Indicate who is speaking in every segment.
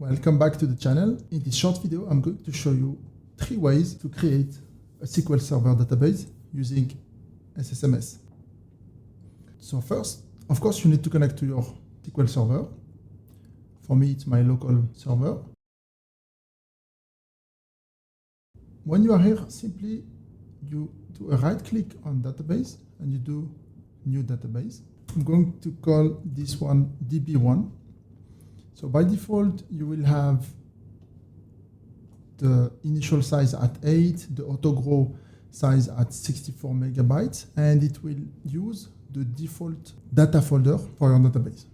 Speaker 1: welcome back to the channel. In this short video, I'm going to show you 3 ways to create a SQL Server database using SSMS. So first, of course, you need to connect to your SQL Server. For me, it's my local server. When you are here, simply you do a right click on database and you do new database. I'm going to call this one DB1. So by default, you will have the initial size at 8, the auto-grow size at 64 megabytes, and it will use the default data folder for your database.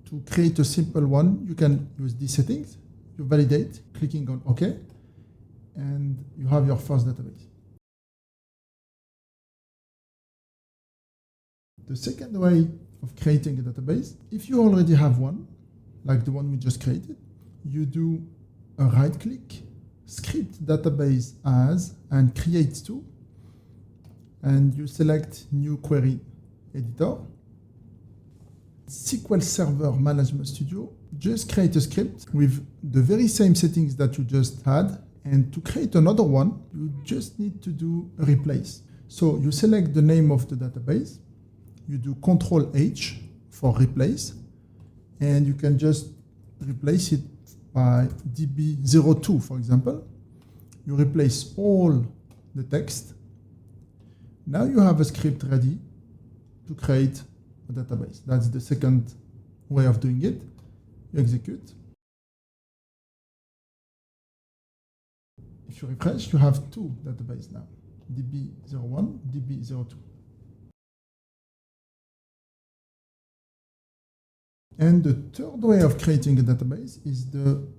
Speaker 1: To create a simple one, you can use these settings. You validate, clicking on OK, and you have your first database. The second way of creating a database, if you already have one, like the one we just created, you do a right click, script database as, and create to, and you select new query editor. SQL Server Management Studio, just create a script with the very same settings that you just had, and to create another one, you just need to do a replace. So you select the name of the database, you do Ctrl-H for replace, and you can just replace it by DB02, for example. You replace all the text. Now you have a script ready to create a database. That's the second way of doing it. You execute. If you refresh, you have 2 databases now, DB01, DB02. And the third way of creating a database is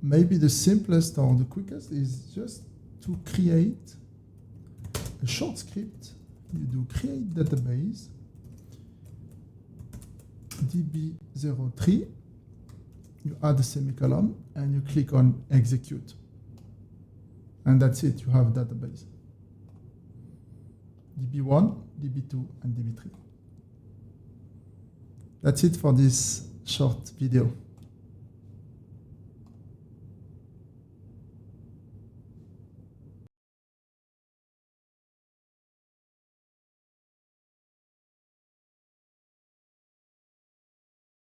Speaker 1: maybe the simplest or the quickest, is just to create a short script. You do create database DB03, you add a semicolon, and you click on execute. And that's it, you have a database. DB1, DB2, and DB3. That's it for this short video.